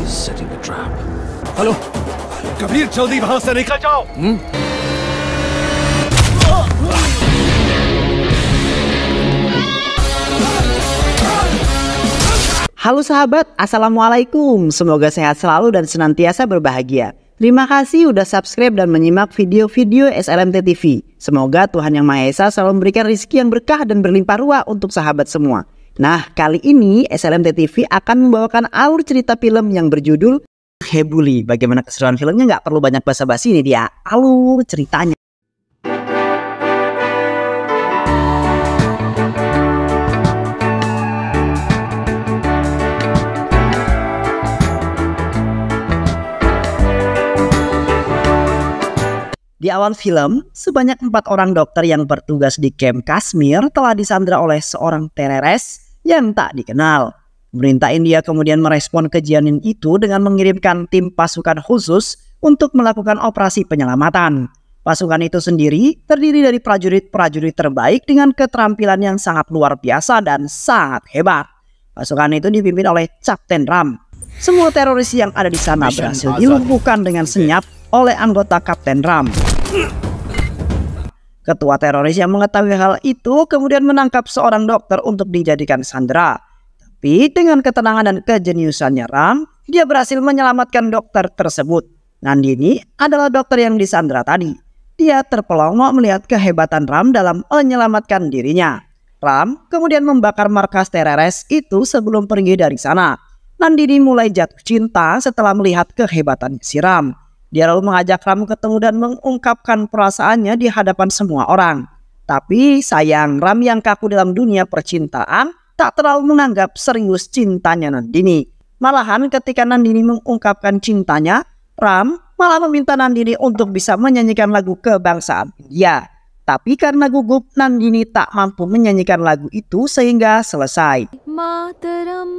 He's setting a trap. Hello, Kabir जल्दी वहां से निकल जाओ। Halo sahabat, Assalamualaikum. Semoga sehat selalu dan senantiasa berbahagia. Terima kasih udah subscribe dan menyimak video-video SLMT TV. Semoga Tuhan Yang Maha Esa selalu memberikan rezeki yang berkah dan berlimpah ruah untuk sahabat semua. Nah, kali ini SLMT TV akan membawakan alur cerita film yang berjudul Hebuli. Bagaimana keseruan filmnya? Nggak perlu banyak basa-basi, ini dia alur ceritanya. Di awal film, sebanyak 4 orang dokter yang bertugas di kamp Kashmir telah disandra oleh seorang teroris yang tak dikenal. Pemerintah India kemudian merespon kejadian itu dengan mengirimkan tim pasukan khusus untuk melakukan operasi penyelamatan. Pasukan itu sendiri terdiri dari prajurit-prajurit terbaik dengan keterampilan yang sangat luar biasa dan sangat hebat. Pasukan itu dipimpin oleh Kapten Ram. Semua teroris yang ada di sana berhasil dilumpuhkan dengan senyap oleh anggota Kapten Ram. Ketua teroris yang mengetahui hal itu kemudian menangkap seorang dokter untuk dijadikan sandera. Tapi dengan ketenangan dan kejeniusannya Ram, dia berhasil menyelamatkan dokter tersebut. Nandini adalah dokter yang disandera tadi. Dia terpelongo melihat kehebatan Ram dalam menyelamatkan dirinya. Ram kemudian membakar markas teroris itu sebelum pergi dari sana. Nandini mulai jatuh cinta setelah melihat kehebatan si Ram. Dia lalu mengajak Ram ketemu dan mengungkapkan perasaannya di hadapan semua orang. Tapi sayang, Ram yang kaku dalam dunia percintaan tak terlalu menganggap serius cintanya Nandini. Malahan ketika Nandini mengungkapkan cintanya, Ram malah meminta Nandini untuk bisa menyanyikan lagu kebangsaan India. Tapi karena gugup, Nandini tak mampu menyanyikan lagu itu sehingga selesai. Mataram.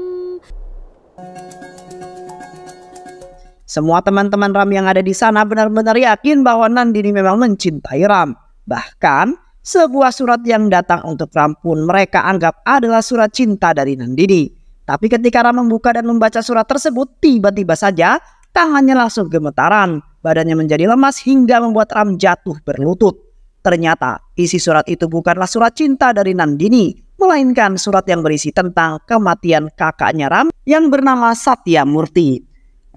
Semua teman-teman Ram yang ada di sana benar-benar yakin bahwa Nandini memang mencintai Ram. Bahkan sebuah surat yang datang untuk Ram pun mereka anggap adalah surat cinta dari Nandini. Tapi ketika Ram membuka dan membaca surat tersebut, tiba-tiba saja tangannya langsung gemetaran. Badannya menjadi lemas hingga membuat Ram jatuh berlutut. Ternyata isi surat itu bukanlah surat cinta dari Nandini, melainkan surat yang berisi tentang kematian kakaknya Ram yang bernama Satya Murti.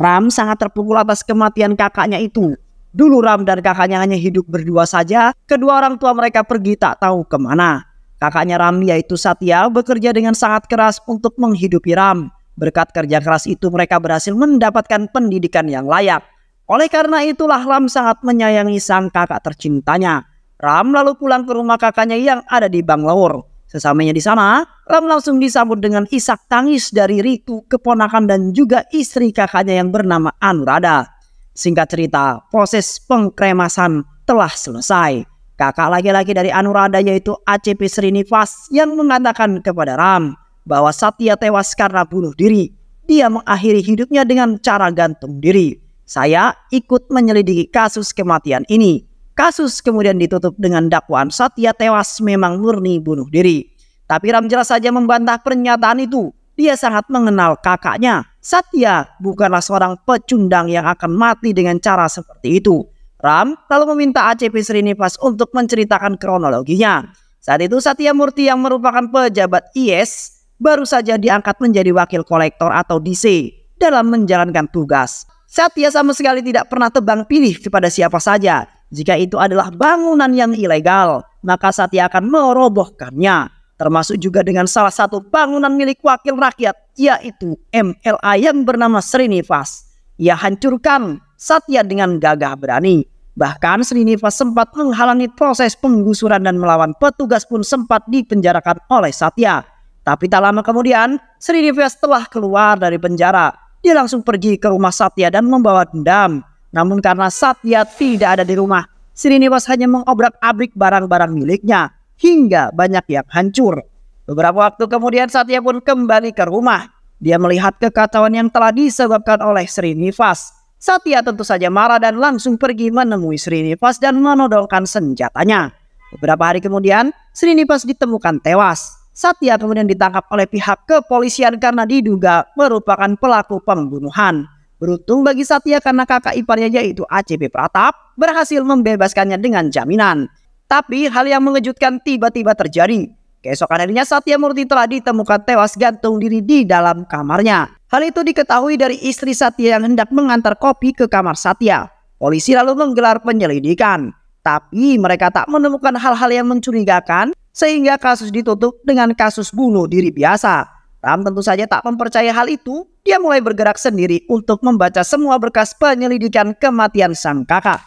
Ram sangat terpukul atas kematian kakaknya itu. Dulu Ram dan kakaknya hanya hidup berdua saja. Kedua orang tua mereka pergi tak tahu kemana. Kakaknya Ram yaitu Satya bekerja dengan sangat keras untuk menghidupi Ram. Berkat kerja keras itu mereka berhasil mendapatkan pendidikan yang layak. Oleh karena itulah Ram sangat menyayangi sang kakak tercintanya. Ram lalu pulang ke rumah kakaknya yang ada di Bangalore. Sesampainya di sana, Ram langsung disambut dengan isak tangis dari Ritu, keponakan dan juga istri kakaknya yang bernama Anuradha. Singkat cerita, proses pengkremasan telah selesai. Kakak laki-laki dari Anuradha yaitu ACP Srinivas yang mengatakan kepada Ram bahwa Satya tewas karena bunuh diri. Dia mengakhiri hidupnya dengan cara gantung diri. Saya ikut menyelidiki kasus kematian ini. Kasus kemudian ditutup dengan dakwaan Satya tewas memang murni bunuh diri. Tapi Ram jelas saja membantah pernyataan itu. Dia sangat mengenal kakaknya. Satya bukanlah seorang pecundang yang akan mati dengan cara seperti itu. Ram lalu meminta ACP Srinivas untuk menceritakan kronologinya. Saat itu Satya Murti yang merupakan pejabat IS baru saja diangkat menjadi wakil kolektor atau DC dalam menjalankan tugas. Satya sama sekali tidak pernah tebang pilih kepada siapa saja. Jika itu adalah bangunan yang ilegal, maka Satya akan merobohkannya. Termasuk juga dengan salah satu bangunan milik wakil rakyat, yaitu MLA yang bernama Srinivas. Ia hancurkan Satya dengan gagah berani. Bahkan Srinivas sempat menghalangi proses penggusuran dan melawan petugas pun sempat dipenjarakan oleh Satya. Tapi tak lama kemudian, Srinivas telah keluar dari penjara. Dia langsung pergi ke rumah Satya dan membawa dendam. Namun karena Satya tidak ada di rumah, Srinivas hanya mengobrak-abrik barang-barang miliknya hingga banyak yang hancur. Beberapa waktu kemudian Satya pun kembali ke rumah. Dia melihat kekacauan yang telah disebabkan oleh Srinivas. Satya tentu saja marah dan langsung pergi menemui Srinivas dan menodongkan senjatanya. Beberapa hari kemudian Srinivas ditemukan tewas. Satya kemudian ditangkap oleh pihak kepolisian karena diduga merupakan pelaku pembunuhan. Beruntung bagi Satya karena kakak iparnya yaitu ACP Pratap berhasil membebaskannya dengan jaminan. Tapi hal yang mengejutkan tiba-tiba terjadi. Keesokan harinya Satya Murti telah ditemukan tewas gantung diri di dalam kamarnya. Hal itu diketahui dari istri Satya yang hendak mengantar kopi ke kamar Satya. Polisi lalu menggelar penyelidikan. Tapi mereka tak menemukan hal-hal yang mencurigakan sehingga kasus ditutup dengan kasus bunuh diri biasa. Ram tentu saja tak mempercayai hal itu. Dia mulai bergerak sendiri untuk membaca semua berkas penyelidikan kematian sang kakak.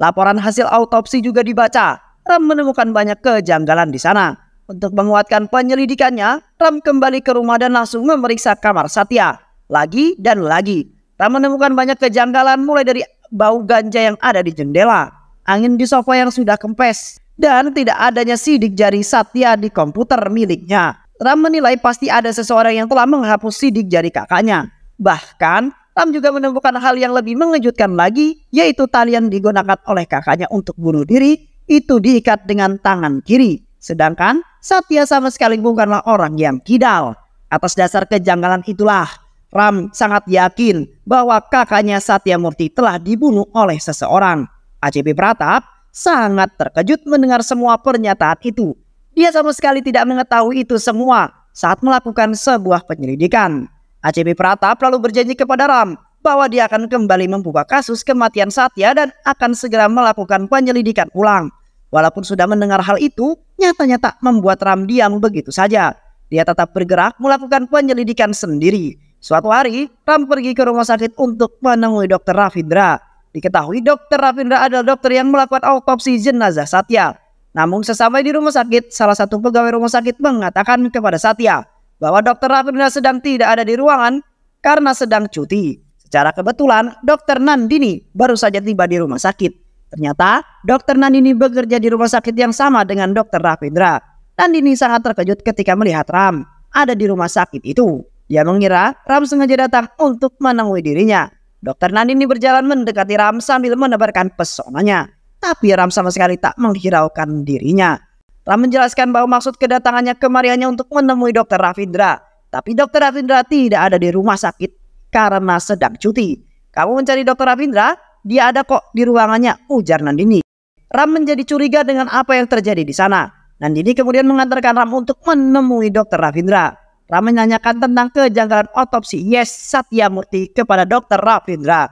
Laporan hasil autopsi juga dibaca. Ram menemukan banyak kejanggalan di sana. Untuk menguatkan penyelidikannya, Ram kembali ke rumah dan langsung memeriksa kamar Satya. Lagi dan lagi, Ram menemukan banyak kejanggalan mulai dari bau ganja yang ada di jendela, angin di sofa yang sudah kempes, dan tidak adanya sidik jari Satya di komputer miliknya. Ram menilai pasti ada seseorang yang telah menghapus sidik jari kakaknya. Bahkan, Ram juga menemukan hal yang lebih mengejutkan lagi, yaitu tali yang digunakan oleh kakaknya untuk bunuh diri, itu diikat dengan tangan kiri. Sedangkan, Satya sama sekali bukanlah orang yang kidal. Atas dasar kejanggalan itulah, Ram sangat yakin bahwa kakaknya Satya Murti telah dibunuh oleh seseorang. ACP Pratap sangat terkejut mendengar semua pernyataan itu. Dia sama sekali tidak mengetahui itu semua saat melakukan sebuah penyelidikan. ACP Pratap lalu berjanji kepada Ram bahwa dia akan kembali membuka kasus kematian Satya dan akan segera melakukan penyelidikan ulang. Walaupun sudah mendengar hal itu, nyatanya tak membuat Ram diam begitu saja. Dia tetap bergerak melakukan penyelidikan sendiri. Suatu hari, Ram pergi ke rumah sakit untuk menemui Dr. Ravindra. Diketahui Dr. Ravindra adalah dokter yang melakukan autopsi jenazah Satya. Namun sesampai di rumah sakit, salah satu pegawai rumah sakit mengatakan kepada Satya bahwa Dr. Ravindra sedang tidak ada di ruangan karena sedang cuti. Secara kebetulan, Dr. Nandini baru saja tiba di rumah sakit. Ternyata, Dr. Nandini bekerja di rumah sakit yang sama dengan Dr. Ravindra. Nandini sangat terkejut ketika melihat Ram ada di rumah sakit itu. Dia mengira Ram sengaja datang untuk menemui dirinya. Dr. Nandini berjalan mendekati Ram sambil menebarkan pesonanya. Tapi Ram sama sekali tak menghiraukan dirinya. Ram menjelaskan bahwa maksud kedatangannya kemari hanya untuk menemui Dr. Ravindra. Tapi Dr. Ravindra tidak ada di rumah sakit karena sedang cuti. Kamu mencari Dr. Ravindra? Dia ada kok di ruangannya, ujar Nandini. Ram menjadi curiga dengan apa yang terjadi di sana. Nandini kemudian mengantarkan Ram untuk menemui Dr. Ravindra. Ram menanyakan tentang kejanggalan otopsi Satya Murti kepada Dr. Ravindra.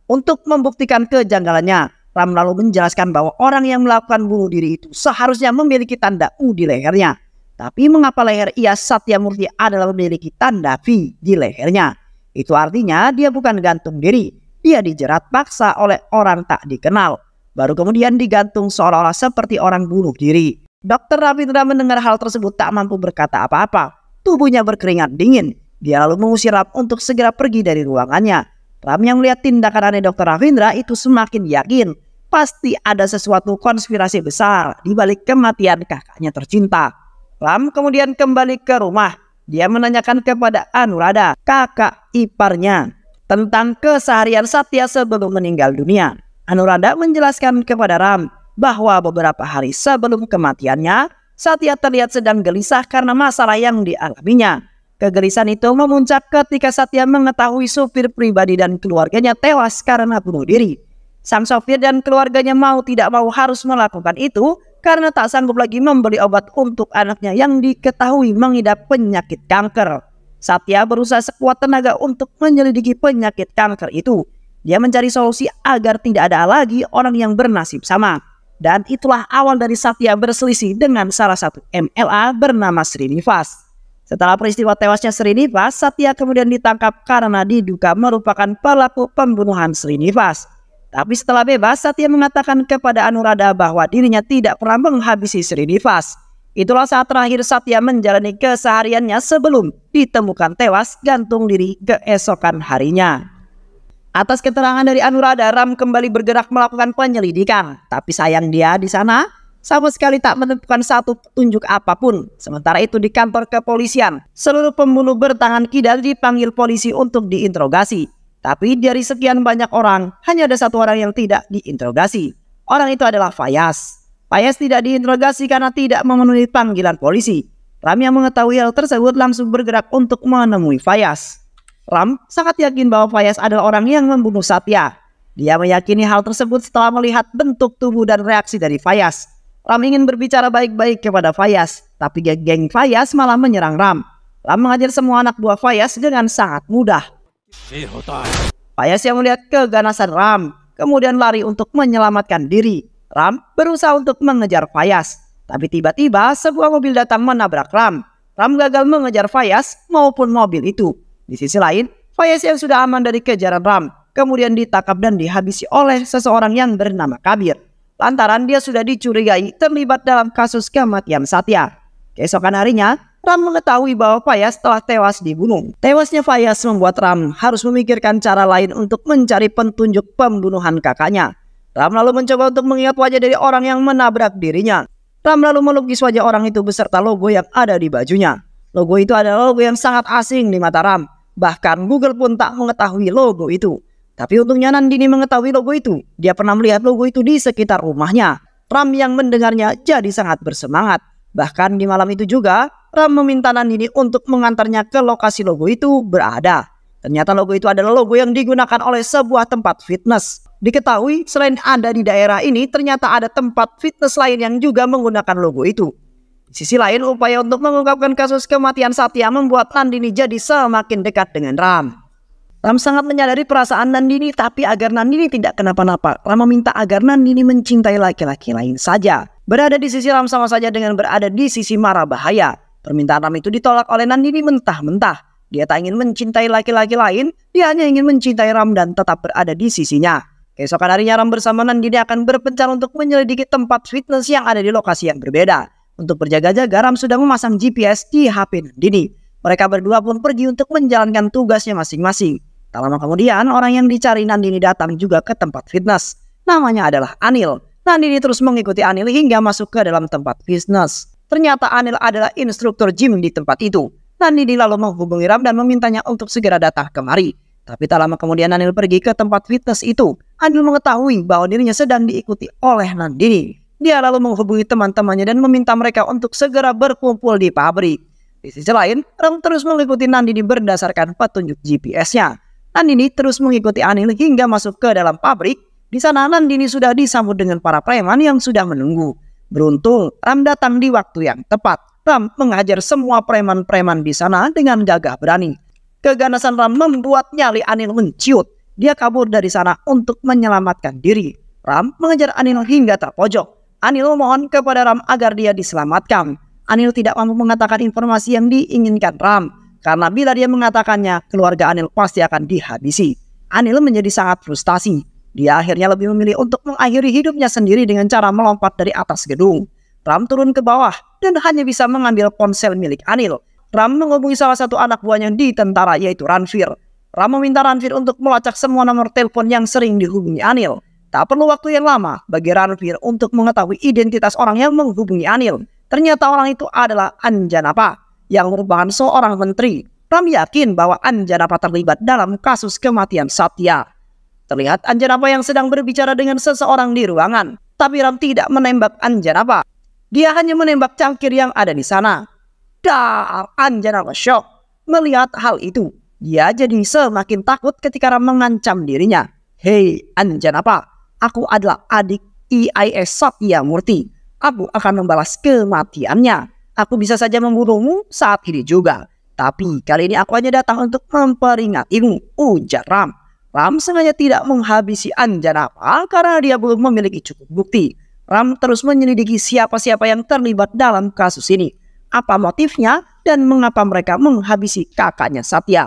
Untuk membuktikan kejanggalannya, Ram lalu menjelaskan bahwa orang yang melakukan bunuh diri itu seharusnya memiliki tanda U di lehernya. Tapi mengapa leher Satya Murti adalah memiliki tanda V di lehernya? Itu artinya dia bukan gantung diri. Dia dijerat paksa oleh orang tak dikenal. Baru kemudian digantung seolah-olah seperti orang bunuh diri. Dr. Ravindra mendengar hal tersebut tak mampu berkata apa-apa. Tubuhnya berkeringat dingin. Dia lalu mengusir Ram untuk segera pergi dari ruangannya. Ram yang melihat tindakan aneh Dr. Ravindra itu semakin yakin pasti ada sesuatu konspirasi besar di balik kematian kakaknya tercinta. Ram kemudian kembali ke rumah. Dia menanyakan kepada Anuradha, kakak iparnya, tentang keseharian Satya sebelum meninggal dunia. Anuradha menjelaskan kepada Ram bahwa beberapa hari sebelum kematiannya, Satya terlihat sedang gelisah karena masalah yang dialaminya. Kegelisahan itu memuncak ketika Satya mengetahui supir pribadi dan keluarganya tewas karena bunuh diri. Sang sopir dan keluarganya mau tidak mau harus melakukan itu karena tak sanggup lagi membeli obat untuk anaknya yang diketahui mengidap penyakit kanker. Satya berusaha sekuat tenaga untuk menyelidiki penyakit kanker itu. Dia mencari solusi agar tidak ada lagi orang yang bernasib sama. Dan itulah awal dari Satya berselisih dengan salah satu MLA bernama Srinivas. Setelah peristiwa tewasnya Srinivas, Satya kemudian ditangkap karena diduga merupakan pelaku pembunuhan Srinivas. Tapi setelah bebas, Satya mengatakan kepada Anuradha bahwa dirinya tidak pernah menghabisi Srinivas. Itulah saat terakhir Satya menjalani kesehariannya sebelum ditemukan tewas gantung diri keesokan harinya. Atas keterangan dari Anuradha, Ram kembali bergerak melakukan penyelidikan. Tapi sayang dia di sana sama sekali tak menemukan satu petunjuk apapun. Sementara itu di kantor kepolisian, seluruh pembunuh bertangan kidal dipanggil polisi untuk diinterogasi. Tapi dari sekian banyak orang, hanya ada satu orang yang tidak diinterogasi. Orang itu adalah Fayaz. Fayaz tidak diinterogasi karena tidak memenuhi panggilan polisi. Ram yang mengetahui hal tersebut langsung bergerak untuk menemui Fayaz. Ram sangat yakin bahwa Fayaz adalah orang yang membunuh Satya. Dia meyakini hal tersebut setelah melihat bentuk tubuh dan reaksi dari Fayaz. Ram ingin berbicara baik-baik kepada Fayaz, tapi geng Fayaz malah menyerang Ram. Ram mengajar semua anak buah Fayaz dengan sangat mudah. Fayaz yang melihat keganasan Ram, kemudian lari untuk menyelamatkan diri. Ram berusaha untuk mengejar Fayaz, tapi tiba-tiba sebuah mobil datang menabrak Ram. Ram gagal mengejar Fayaz maupun mobil itu. Di sisi lain, Fayaz yang sudah aman dari kejaran Ram kemudian ditangkap dan dihabisi oleh seseorang yang bernama Kabir, lantaran dia sudah dicurigai terlibat dalam kasus kematian Satya. Keesokan harinya, Ram mengetahui bahwa Fayaz telah tewas dibunuh. Tewasnya Fayaz membuat Ram harus memikirkan cara lain untuk mencari petunjuk pembunuhan kakaknya. Ram lalu mencoba untuk mengingat wajah dari orang yang menabrak dirinya. Ram lalu melukis wajah orang itu beserta logo yang ada di bajunya. Logo itu adalah logo yang sangat asing di mata Ram. Bahkan Google pun tak mengetahui logo itu. Tapi untungnya Nandini mengetahui logo itu. Dia pernah melihat logo itu di sekitar rumahnya. Ram yang mendengarnya jadi sangat bersemangat. Bahkan di malam itu juga, Ram meminta Nandini untuk mengantarnya ke lokasi logo itu berada. Ternyata logo itu adalah logo yang digunakan oleh sebuah tempat fitness. Diketahui selain ada di daerah ini, ternyata ada tempat fitness lain yang juga menggunakan logo itu. Di sisi lain, upaya untuk mengungkapkan kasus kematian Satya membuat Nandini jadi semakin dekat dengan Ram. Ram sangat menyadari perasaan Nandini, tapi agar Nandini tidak kenapa-napa, Ram meminta agar Nandini mencintai laki-laki lain saja. Berada di sisi Ram sama saja dengan berada di sisi mara bahaya. Permintaan Ram itu ditolak oleh Nandini mentah-mentah. Dia tak ingin mencintai laki-laki lain, dia hanya ingin mencintai Ram dan tetap berada di sisinya. Keesokan harinya Ram bersama Nandini akan berpencar untuk menyelidiki tempat fitness yang ada di lokasi yang berbeda. Untuk berjaga-jaga, Ram sudah memasang GPS di HP Nandini. Mereka berdua pun pergi untuk menjalankan tugasnya masing-masing. Tak lama kemudian, orang yang dicari Nandini datang juga ke tempat fitness. Namanya adalah Anil. Nandini terus mengikuti Anil hingga masuk ke dalam tempat fitness. Ternyata Anil adalah instruktur gym di tempat itu. Nandini lalu menghubungi Ram dan memintanya untuk segera datang kemari. Tapi tak lama kemudian Anil pergi ke tempat fitness itu. Anil mengetahui bahwa dirinya sedang diikuti oleh Nandini. Dia lalu menghubungi teman-temannya dan meminta mereka untuk segera berkumpul di pabrik. Di sisi lain, Ram terus mengikuti Nandini berdasarkan petunjuk GPS-nya. Nandini terus mengikuti Anil hingga masuk ke dalam pabrik. Di sana Nandini sudah disambut dengan para preman yang sudah menunggu. Beruntung, Ram datang di waktu yang tepat. Ram menghajar semua preman-preman di sana dengan gagah berani. Keganasan Ram membuat nyali Anil menciut. Dia kabur dari sana untuk menyelamatkan diri. Ram mengejar Anil hingga terpojok. Anil memohon kepada Ram agar dia diselamatkan. Anil tidak mampu mengatakan informasi yang diinginkan Ram. Karena bila dia mengatakannya, keluarga Anil pasti akan dihabisi. Anil menjadi sangat frustasi. Dia akhirnya lebih memilih untuk mengakhiri hidupnya sendiri dengan cara melompat dari atas gedung. Ram turun ke bawah dan hanya bisa mengambil ponsel milik Anil. Ram menghubungi salah satu anak buahnya di tentara yaitu Ranvir. Ram meminta Ranvir untuk melacak semua nomor telepon yang sering dihubungi Anil. Tak perlu waktu yang lama bagi Ranvir untuk mengetahui identitas orang yang menghubungi Anil. Ternyata orang itu adalah Anjanapa, yang merupakan seorang menteri. Ram yakin bahwa Anjanapa terlibat dalam kasus kematian Satya. Terlihat Anjanapa yang sedang berbicara dengan seseorang di ruangan. Tapi Ram tidak menembak Anjanapa. Dia hanya menembak cangkir yang ada di sana. Dar, Anjanapa shock melihat hal itu. Dia jadi semakin takut ketika Ram mengancam dirinya. Hei Anjanapa, aku adalah adik IAS Satya Murti. Aku akan membalas kematiannya. Aku bisa saja membunuhmu saat ini juga. Tapi kali ini aku hanya datang untuk memperingatimu, ujar Ram. Ram sengaja tidak menghabisi Anjanapa karena dia belum memiliki cukup bukti. Ram terus menyelidiki siapa-siapa yang terlibat dalam kasus ini. Apa motifnya dan mengapa mereka menghabisi kakaknya Satya.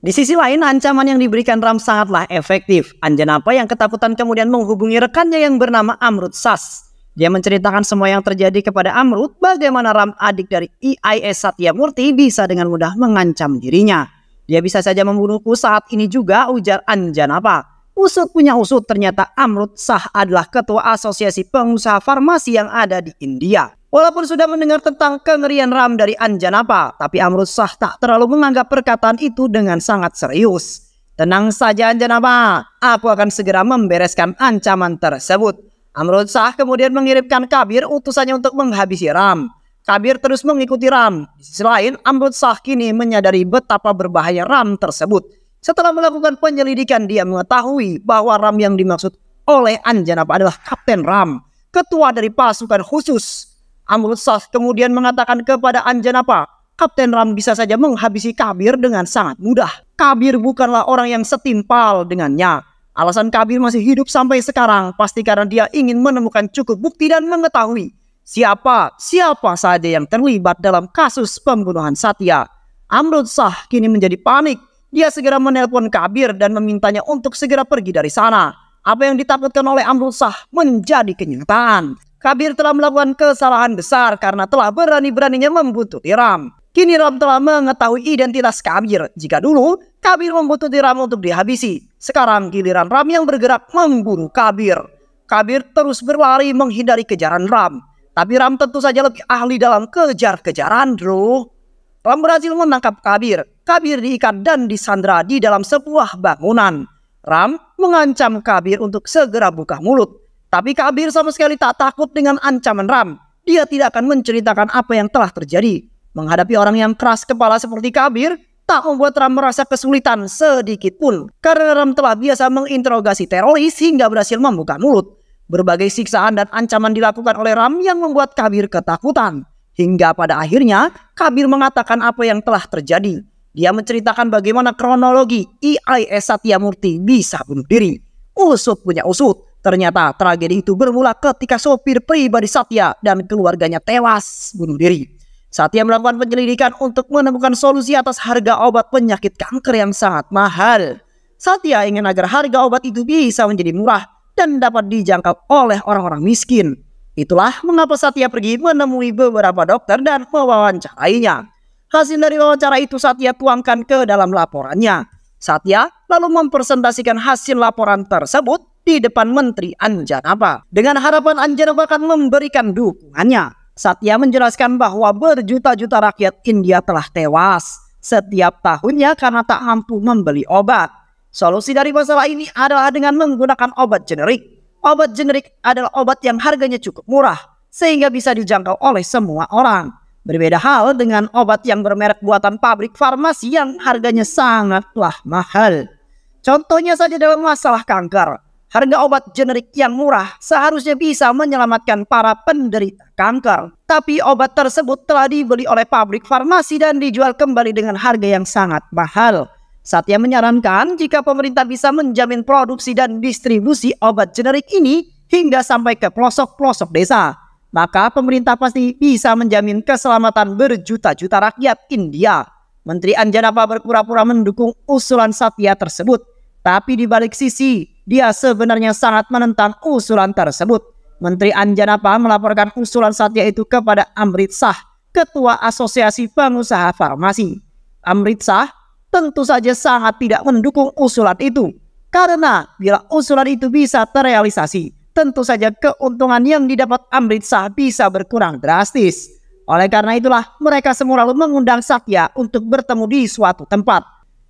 Di sisi lain, ancaman yang diberikan Ram sangatlah efektif. Anjanapa yang ketakutan kemudian menghubungi rekannya yang bernama Amrut Sas. Dia menceritakan semua yang terjadi kepada Amrut, bagaimana Ram adik dari IAS Satya Murti bisa dengan mudah mengancam dirinya. Dia bisa saja membunuhku saat ini juga, ujar Anjanapa. Usut punya usut, ternyata Amrut Sah adalah ketua asosiasi pengusaha farmasi yang ada di India. Walaupun sudah mendengar tentang kengerian Ram dari Anjanapa, tapi Amrut Sah tak terlalu menganggap perkataan itu dengan sangat serius. Tenang saja Anjanapa, aku akan segera membereskan ancaman tersebut. Amrut Sah kemudian mengirimkan Kabir utusannya untuk menghabisi Ram. Kabir terus mengikuti Ram. Di sisi lain, Amrut Shah kini menyadari betapa berbahaya Ram tersebut. Setelah melakukan penyelidikan, dia mengetahui bahwa Ram yang dimaksud oleh Anjanapa adalah Kapten Ram, ketua dari pasukan khusus. Amrut Shah kemudian mengatakan kepada Anjanapa, Kapten Ram bisa saja menghabisi Kabir dengan sangat mudah. Kabir bukanlah orang yang setimpal dengannya. Alasan Kabir masih hidup sampai sekarang pasti karena dia ingin menemukan cukup bukti dan mengetahui siapa saja yang terlibat dalam kasus pembunuhan Satya. Amrut Shah kini menjadi panik. Dia segera menelpon Kabir dan memintanya untuk segera pergi dari sana. Apa yang ditakutkan oleh Amrut Shah menjadi kenyataan. Kabir telah melakukan kesalahan besar karena telah berani-beraninya membuntuti Ram. Kini Ram telah mengetahui identitas Kabir. Jika dulu Kabir membuntuti Ram untuk dihabisi, sekarang giliran Ram yang bergerak membunuh Kabir. Kabir terus berlari menghindari kejaran Ram. Tapi Ram tentu saja lebih ahli dalam kejar-kejaran, bro. Ram berhasil menangkap Kabir. Kabir diikat dan disandra di dalam sebuah bangunan. Ram mengancam Kabir untuk segera buka mulut. Tapi Kabir sama sekali tak takut dengan ancaman Ram. Dia tidak akan menceritakan apa yang telah terjadi. Menghadapi orang yang keras kepala seperti Kabir tak membuat Ram merasa kesulitan sedikit pun. Karena Ram telah biasa menginterogasi teroris hingga berhasil membuka mulut. Berbagai siksaan dan ancaman dilakukan oleh Ram yang membuat Kabir ketakutan. Hingga pada akhirnya Kabir mengatakan apa yang telah terjadi. Dia menceritakan bagaimana kronologi IIS Satyamurti bisa bunuh diri. Usut punya usut. Ternyata tragedi itu bermula ketika sopir pribadi Satya dan keluarganya tewas bunuh diri. Satya melakukan penyelidikan untuk menemukan solusi atas harga obat penyakit kanker yang sangat mahal. Satya ingin agar harga obat itu bisa menjadi murah dan dapat dijangkau oleh orang-orang miskin. Itulah mengapa Satya pergi menemui beberapa dokter dan mewawancarainya. Hasil dari wawancara itu Satya tuangkan ke dalam laporannya. Satya lalu mempresentasikan hasil laporan tersebut di depan Menteri Anjanapa. Dengan harapan Anjanapa akan memberikan dukungannya. Satya menjelaskan bahwa berjuta-juta rakyat India telah tewas setiap tahunnya karena tak mampu membeli obat. Solusi dari masalah ini adalah dengan menggunakan obat generik. Obat generik adalah obat yang harganya cukup murah, sehingga bisa dijangkau oleh semua orang. Berbeda hal dengan obat yang bermerek buatan pabrik farmasi yang harganya sangatlah mahal. Contohnya saja dalam masalah kanker. Harga obat generik yang murah seharusnya bisa menyelamatkan para penderita kanker. Tapi obat tersebut telah dibeli oleh pabrik farmasi dan dijual kembali dengan harga yang sangat mahal. Satya menyarankan jika pemerintah bisa menjamin produksi dan distribusi obat generik ini hingga sampai ke pelosok-pelosok desa, maka pemerintah pasti bisa menjamin keselamatan berjuta-juta rakyat India. Menteri Anjanapa berpura-pura mendukung usulan Satya tersebut, tapi di balik sisi dia sebenarnya sangat menentang usulan tersebut. Menteri Anjanapa melaporkan usulan Satya itu kepada Amrit Shah, Ketua Asosiasi Pengusaha Farmasi. Amrit Shah tentu saja sangat tidak mendukung usulan itu. Karena bila usulan itu bisa terrealisasi, tentu saja keuntungan yang didapat Amrit Shah bisa berkurang drastis. Oleh karena itulah mereka semua lalu mengundang Satya untuk bertemu di suatu tempat.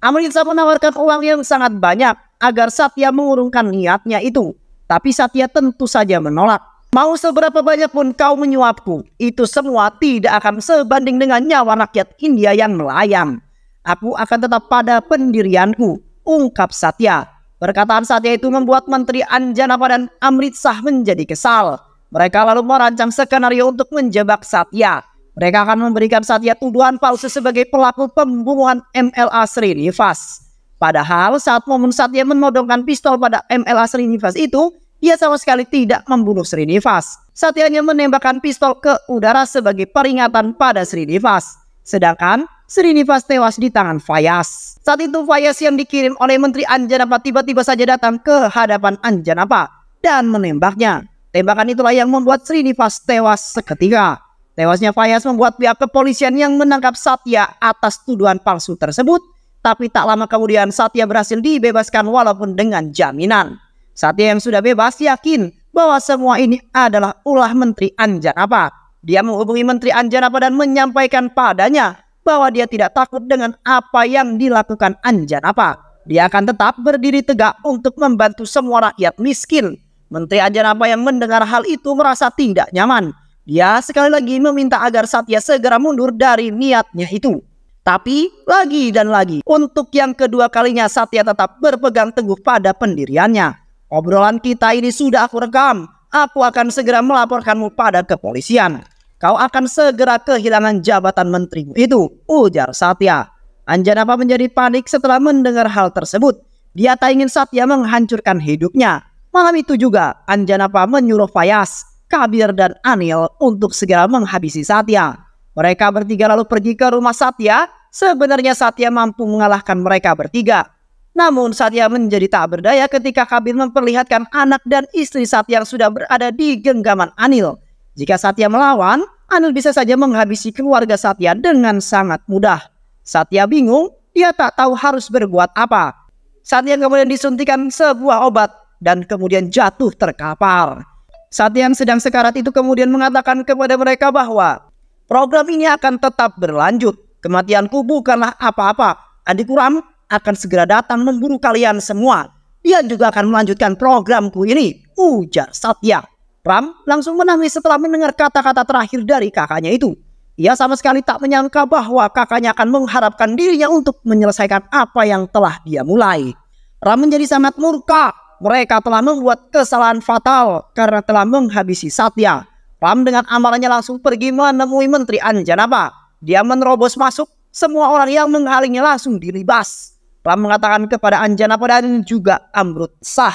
Amrit Shah menawarkan uang yang sangat banyak agar Satya mengurungkan niatnya itu. Tapi Satya tentu saja menolak. Mau seberapa banyak pun kau menyuapku, itu semua tidak akan sebanding dengan nyawa rakyat India yang melayang. Aku akan tetap pada pendirianku, ungkap Satya. Perkataan Satya itu membuat Menteri Anjanapa dan Amrit Shah menjadi kesal. Mereka lalu merancang skenario untuk menjebak Satya. Mereka akan memberikan Satya tuduhan palsu sebagai pelaku pembunuhan MLA Srinivas. Padahal saat momen Satya menodongkan pistol pada MLA Srinivas itu, dia sama sekali tidak membunuh Srinivas. Satya hanya menembakkan pistol ke udara sebagai peringatan pada Srinivas. Sedangkan Srinivas tewas di tangan Fayaz. Saat itu Fayaz yang dikirim oleh Menteri Anjanapa tiba-tiba saja datang ke hadapan Anjanapa dan menembaknya. Tembakan itulah yang membuat Srinivas tewas seketika. Tewasnya Fayaz membuat pihak kepolisian yang menangkap Satya atas tuduhan palsu tersebut. Tapi tak lama kemudian Satya berhasil dibebaskan walaupun dengan jaminan. Satya yang sudah bebas yakin bahwa semua ini adalah ulah Menteri Anjanapa. Dia menghubungi Menteri Anjanapa dan menyampaikan padanya bahwa dia tidak takut dengan apa yang dilakukan Anjanapa. Dia akan tetap berdiri tegak untuk membantu semua rakyat miskin. Menteri Anjanapa yang mendengar hal itu merasa tidak nyaman Dia sekali lagi meminta agar Satya segera mundur dari niatnya itu. Tapi lagi dan lagi, untuk yang kedua kalinya Satya tetap berpegang teguh pada pendiriannya. Obrolan kita ini sudah aku rekam. Aku akan segera melaporkanmu pada kepolisian. Kau akan segera kehilangan jabatan menterimu itu, ujar Satya. Anjanapa menjadi panik setelah mendengar hal tersebut. Dia tak ingin Satya menghancurkan hidupnya. Malam itu juga Anjanapa menyuruh Fayaz, Kabir dan Anil untuk segera menghabisi Satya. Mereka bertiga lalu pergi ke rumah Satya. Sebenarnya Satya mampu mengalahkan mereka bertiga. Namun Satya menjadi tak berdaya ketika Kabir memperlihatkan anak dan istri Satya yang sudah berada di genggaman Anil. Jika Satya melawan, Anil bisa saja menghabisi keluarga Satya dengan sangat mudah. Satya bingung, dia tak tahu harus berbuat apa. Satya kemudian disuntikan sebuah obat dan kemudian jatuh terkapar. Satya yang sedang sekarat itu kemudian mengatakan kepada mereka bahwa program ini akan tetap berlanjut. Kematianku bukanlah apa-apa. Adikku Ram akan segera datang memburu kalian semua. Dia juga akan melanjutkan programku ini, ujar Satya. Ram langsung menangis setelah mendengar kata-kata terakhir dari kakaknya itu. Ia sama sekali tak menyangka bahwa kakaknya akan mengharapkan dirinya untuk menyelesaikan apa yang telah dia mulai. Ram menjadi sangat murka. Mereka telah membuat kesalahan fatal karena telah menghabisi Satya. Ram dengan amarahnya langsung pergi menemui Menteri Anjanapa. Dia menerobos masuk, semua orang yang menghalingnya langsung dilibas. Ram mengatakan kepada Anjanapa dan juga Amrutsah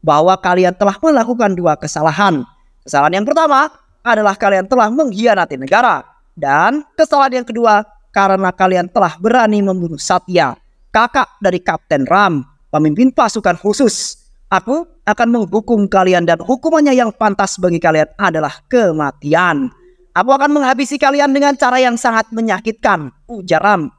bahwa kalian telah melakukan dua kesalahan. Kesalahan yang pertama adalah kalian telah mengkhianati negara. Dan kesalahan yang kedua karena kalian telah berani membunuh Satya, kakak dari Kapten Ram, pemimpin pasukan khusus. Aku akan menghukum kalian dan hukumannya yang pantas bagi kalian adalah kematian. Aku akan menghabisi kalian dengan cara yang sangat menyakitkan, ujar Ram.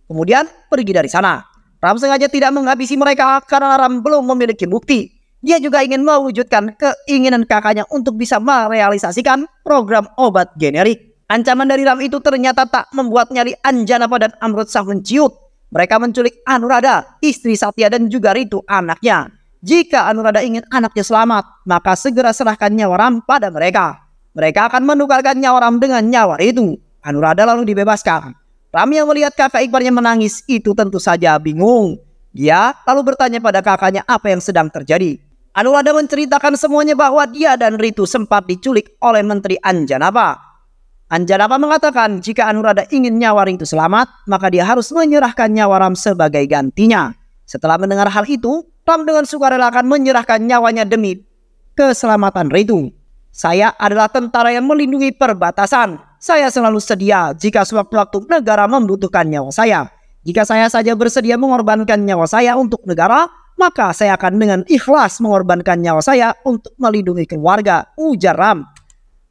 Kemudian pergi dari sana. Ram sengaja tidak menghabisi mereka karena Ram belum memiliki bukti. Dia juga ingin mewujudkan keinginan kakaknya untuk bisa merealisasikan program obat generik. Ancaman dari Ram itu ternyata tak membuat nyali Anjanapa dan Amrutsah menciut. Mereka menculik Anuradha, istri Satya dan juga Ritu anaknya. Jika Anuradha ingin anaknya selamat, maka segera serahkan nyawa Ram pada mereka. Mereka akan menukarkan nyawa Ram dengan nyawa Ritu. Anuradha lalu dibebaskan. Ram yang melihat kakak iparnya menangis itu tentu saja bingung. Dia lalu bertanya pada kakaknya apa yang sedang terjadi. Anuradha menceritakan semuanya bahwa dia dan Ritu sempat diculik oleh Menteri Anjanapa. Anjanapa mengatakan jika Anuradha ingin nyawa Ritu selamat, maka dia harus menyerahkan nyawa Ram sebagai gantinya. Setelah mendengar hal itu, Ram dengan sukarela akan menyerahkan nyawanya demi keselamatan Ritu. Saya adalah tentara yang melindungi perbatasan. Saya selalu sedia jika sewaktu-waktu negara membutuhkan nyawa saya. Jika saya saja bersedia mengorbankan nyawa saya untuk negara, maka saya akan dengan ikhlas mengorbankan nyawa saya untuk melindungi keluarga, ujar Ram.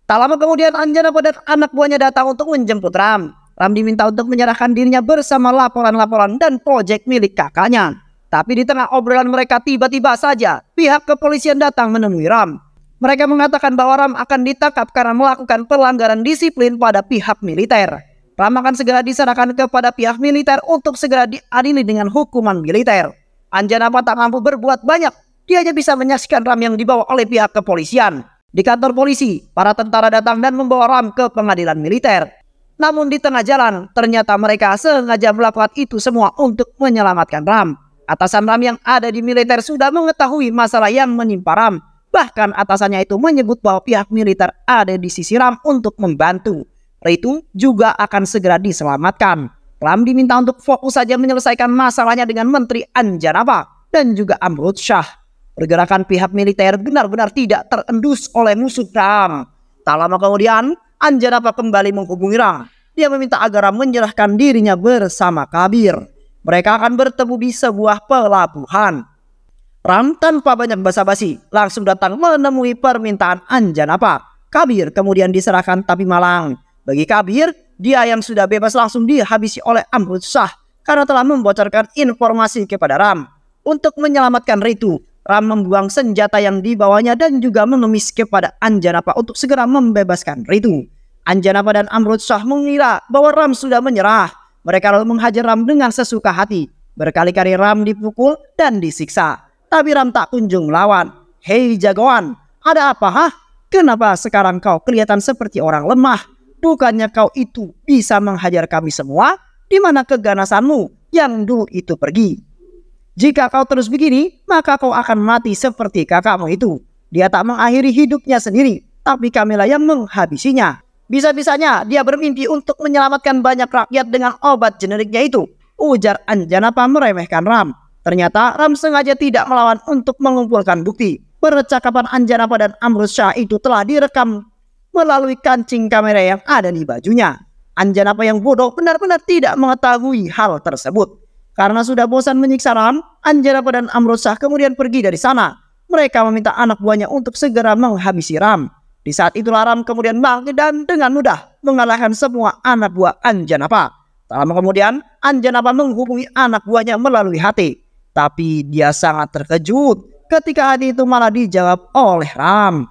Tak lama kemudian Anjanapa dan anak buahnya datang untuk menjemput Ram. Ram diminta untuk menyerahkan dirinya bersama laporan-laporan dan proyek milik kakaknya. Tapi di tengah obrolan mereka tiba-tiba saja pihak kepolisian datang menemui Ram. Mereka mengatakan bahwa Ram akan ditangkap karena melakukan pelanggaran disiplin pada pihak militer. Ram akan segera diserahkan kepada pihak militer untuk segera diadili dengan hukuman militer. Anjanapa tak mampu berbuat banyak. Dia hanya bisa menyaksikan Ram yang dibawa oleh pihak kepolisian. Di kantor polisi, para tentara datang dan membawa Ram ke pengadilan militer. Namun di tengah jalan, ternyata mereka sengaja melakukan itu semua untuk menyelamatkan Ram. Atasan Ram yang ada di militer sudah mengetahui masalah yang menimpa Ram. Bahkan atasannya itu menyebut bahwa pihak militer ada di sisi Ram untuk membantu. Ritu juga akan segera diselamatkan. Ram diminta untuk fokus saja menyelesaikan masalahnya dengan Menteri Anjanapa dan juga Amrutsah. Pergerakan pihak militer benar-benar tidak terendus oleh musuh Ram. Tak lama kemudian, Anjanapa kembali menghubungi Ram. Dia meminta agar Ram menyerahkan dirinya bersama Kabir. Mereka akan bertemu di sebuah pelabuhan. Ram tanpa banyak basa-basi langsung datang menemui permintaan Anjanapa. Kabir kemudian diserahkan tapi malang. Bagi Kabir, dia yang sudah bebas langsung dihabisi oleh Amrutsah karena telah membocorkan informasi kepada Ram. Untuk menyelamatkan Ritu, Ram membuang senjata yang dibawanya dan juga mengemis kepada Anjanapa untuk segera membebaskan Ritu. Anjanapa dan Amrutsah mengira bahwa Ram sudah menyerah. Mereka lalu menghajar Ram dengan sesuka hati. Berkali-kali Ram dipukul dan disiksa. Tapi Ram tak kunjung melawan. Hei jagoan, ada apa hah? kenapa sekarang kau kelihatan seperti orang lemah? Bukannya kau itu bisa menghajar kami semua? Di mana keganasanmu yang dulu itu pergi? Jika kau terus begini, maka kau akan mati seperti kakakmu itu. Dia tak mengakhiri hidupnya sendiri, tapi kamilah yang menghabisinya. Bisa-bisanya dia bermimpi untuk menyelamatkan banyak rakyat dengan obat generiknya itu, ujar Anjanapa meremehkan Ram. Ternyata Ram sengaja tidak melawan untuk mengumpulkan bukti. Percakapan Anjanapa dan Amrutsyah itu telah direkam melalui kancing kamera yang ada di bajunya. Anjanapa yang bodoh benar-benar tidak mengetahui hal tersebut. Karena sudah bosan menyiksa Ram, Anjanapa dan Amrutsyah kemudian pergi dari sana. Mereka meminta anak buahnya untuk segera menghabisi Ram. Di saat itulah Ram kemudian bangkit dan dengan mudah mengalahkan semua anak buah Anjanapa. Tak lama kemudian, Anjanapa menghubungi anak buahnya melalui hati. Tapi dia sangat terkejut ketika hati itu malah dijawab oleh Ram.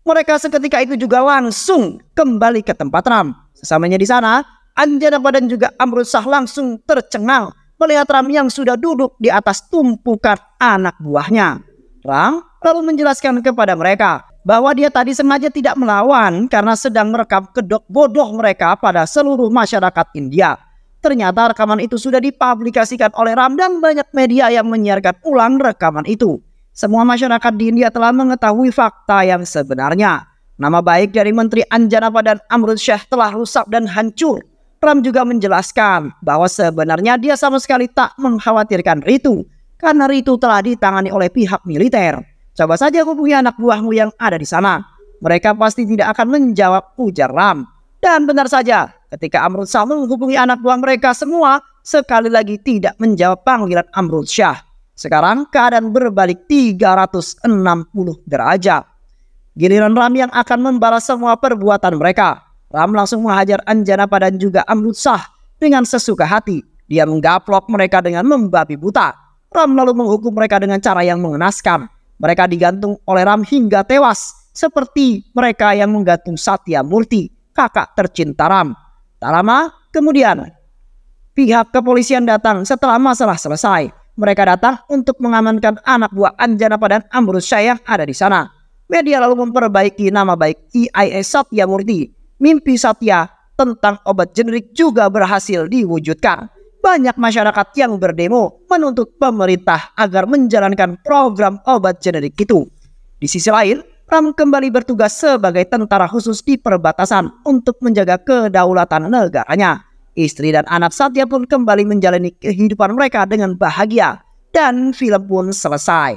Mereka seketika itu juga langsung kembali ke tempat Ram. Sesamanya di sana, Anjanapa dan juga Amrutsyah langsung tercengang melihat Ram yang sudah duduk di atas tumpukan anak buahnya. Ram lalu menjelaskan kepada mereka bahwa dia tadi sengaja tidak melawan karena sedang merekam kedok bodoh mereka pada seluruh masyarakat India. Ternyata rekaman itu sudah dipublikasikan oleh Ram dan banyak media yang menyiarkan ulang rekaman itu. Semua masyarakat di India telah mengetahui fakta yang sebenarnya. Nama baik dari Menteri Anjanapa dan Amrutsyah telah rusak dan hancur. Ram juga menjelaskan bahwa sebenarnya dia sama sekali tak mengkhawatirkan Ritu, karena Ritu telah ditangani oleh pihak militer. Coba saja hubungi anak buahmu yang ada di sana. Mereka pasti tidak akan menjawab, ujar Ram. Dan benar saja, ketika Amrutsyah menghubungi anak buah mereka semua, sekali lagi tidak menjawab panggilan Amrutsyah. Sekarang keadaan berbalik 360 derajat. Giliran Ram yang akan membalas semua perbuatan mereka. Ram langsung menghajar Anjanapa dan juga Amrutsyah dengan sesuka hati. Dia menggaplok mereka dengan membabi buta. Ram lalu menghukum mereka dengan cara yang mengenaskan. Mereka digantung oleh Ram hingga tewas, seperti mereka yang menggantung Satya Murti, kakak tercinta Ram. Tak lama kemudian, pihak kepolisian datang setelah masalah selesai. Mereka datang untuk mengamankan anak buah Anjanapa dan Amrutsyah yang ada di sana. Media lalu memperbaiki nama baik IAS Satya Murti. Mimpi Satya tentang obat generik juga berhasil diwujudkan. Banyak masyarakat yang berdemo menuntut pemerintah agar menjalankan program obat generik itu. Di sisi lain, Ram kembali bertugas sebagai tentara khusus di perbatasan untuk menjaga kedaulatan negaranya. Istri dan anak Satya pun kembali menjalani kehidupan mereka dengan bahagia. Dan film pun selesai.